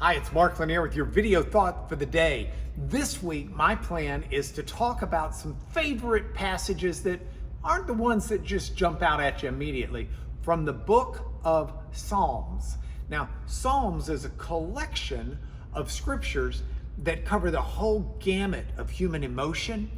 Hi, it's Mark Lanier with your video thought for the day. This week, my plan is to talk about some favorite passages that aren't the ones that just jump out at you immediately from the book of Psalms. Now, Psalms is a collection of scriptures that cover the whole gamut of human emotion,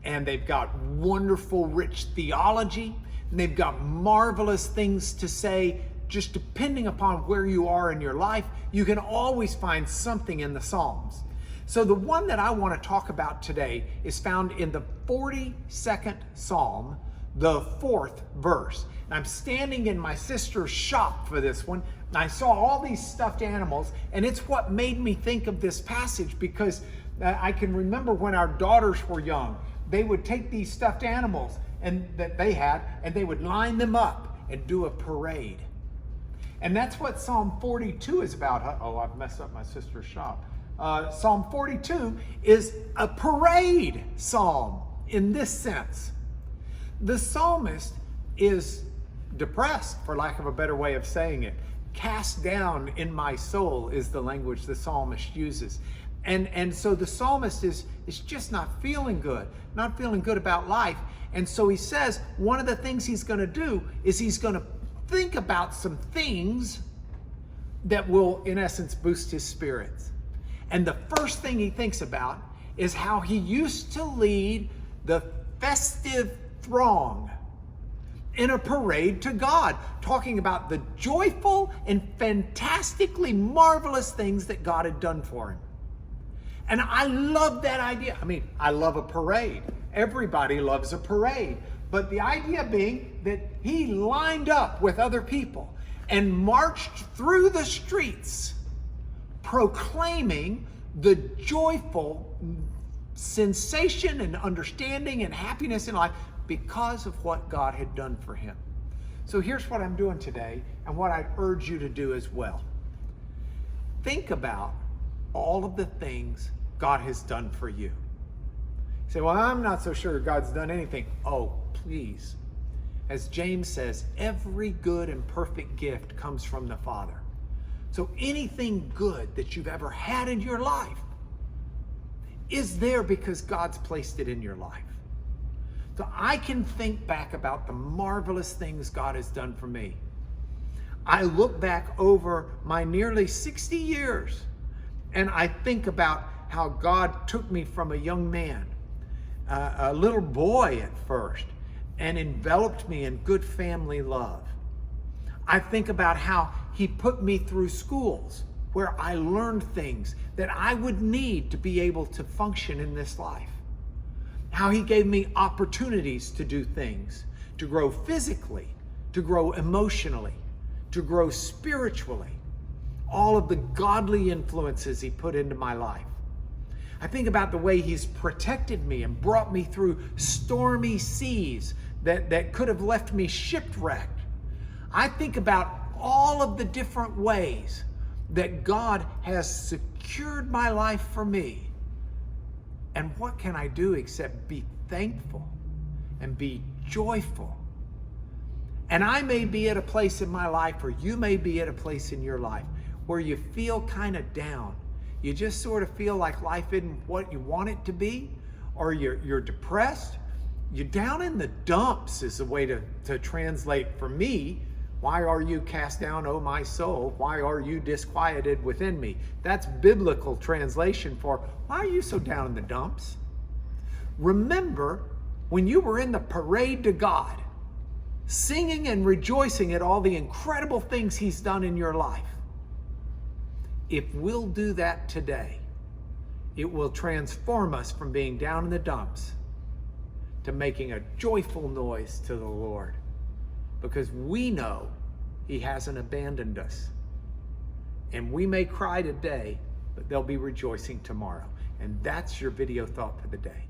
and they've got wonderful, rich theology, and they've got marvelous things to say. Just depending upon where you are in your life, you can always find something in the Psalms. So the one that I want to talk about today is found in the 42nd Psalm, the 4th verse. And I'm standing in my sister's shop for this one, and I saw all these stuffed animals, and it's what made me think of this passage because I can remember when our daughters were young, they would take these stuffed animals and that they had, and they would line them up and do a parade. And that's what Psalm 42 is about. Oh, I've messed up my sister's shop. Psalm 42 is a parade psalm in this sense. The psalmist is depressed, for lack of a better way of saying it. Cast down in my soul is the language the psalmist uses. And so the psalmist is just not feeling good about life. And so he says one of the things he's going to do is he's going to think about some things that will, in essence, boost his spirits. And the first thing he thinks about is how he used to lead the festive throng in a parade to God, talking about the joyful and fantastically marvelous things that God had done for him. And I love that idea. I mean, I love a parade. Everybody loves a parade. But the idea being that he lined up with other people and marched through the streets proclaiming the joyful sensation and understanding and happiness in life because of what God had done for him. So here's what I'm doing today and what I urge you to do as well. Think about all of the things God has done for you. You say, well, I'm not so sure God's done anything. Oh, please. As James says, every good and perfect gift comes from the Father. So anything good that you've ever had in your life is there because God's placed it in your life. So I can think back about the marvelous things God has done for me. I look back over my nearly 60 years and I think about how God took me from a young man, a little boy at first, and enveloped me in good family love. I think about how he put me through schools where I learned things that I would need to be able to function in this life. How he gave me opportunities to do things, to grow physically, to grow emotionally, to grow spiritually. All of the godly influences he put into my life. I think about the way he's protected me and brought me through stormy seas that could have left me shipwrecked. I think about all of the different ways that God has secured my life for me. And what can I do except be thankful and be joyful? And I may be at a place in my life, or you may be at a place in your life, where you feel kind of down. You just sort of feel like life isn't what you want it to be, or you're depressed. You're down in the dumps is the way to translate for me. Why are you cast down, O my soul? Why are you disquieted within me? That's biblical translation for, why are you so down in the dumps? Remember when you were in the parade to God, singing and rejoicing at all the incredible things he's done in your life. If we'll do that today, it will transform us from being down in the dumps to making a joyful noise to the Lord, because we know he hasn't abandoned us. And we may cry today, but they'll be rejoicing tomorrow. And that's your video thought for the day.